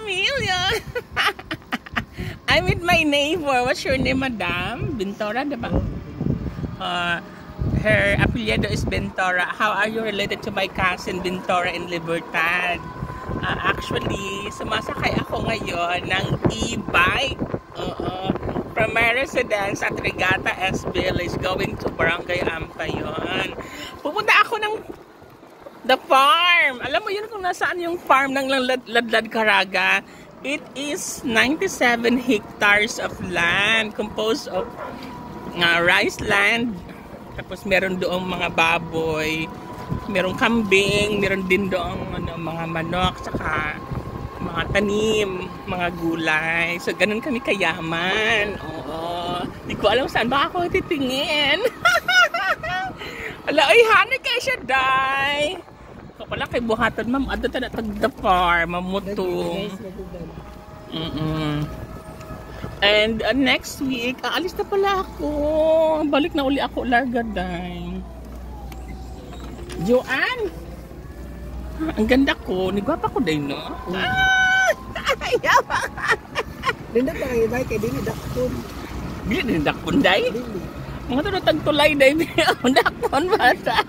Amelia! I'm with my neighbor. What's your name, madam? Bentora, diba? Her apelyido is Bentora. How are you related to my cousin Bentora in Libertad? Actually, sumasakay ako ngayon ng e-bike. From my residence at Regata S Village going to Barangay Ampayon. Pupunta ako ng the farm. Alam mo yun kung nasaan yung farm ng Ladlad Caraga? It is 97 hectares of land composed of rice land. Tapos meron doong mga baboy, merong kambing, meron din doong mga manok, saka mga tanim, mga gulay. So ganun kami kayaman. Oo. Hindi ko alam saan baka ako titingin. Ala, ay hanay kayo siya, day. Kapala kay buhatan, ma'am. Ato ta na tagdapar, mamutong. And next week, aalis na pala ako. Balik na uli ako, larga, day. Joanne! Ang ganda ko. Nigwapa ko day, no? Dindak na kayo, day. Kaya dini dakpon. Dini dakpon, day? Mga ito na tagtulay, day. Dakpon, bata.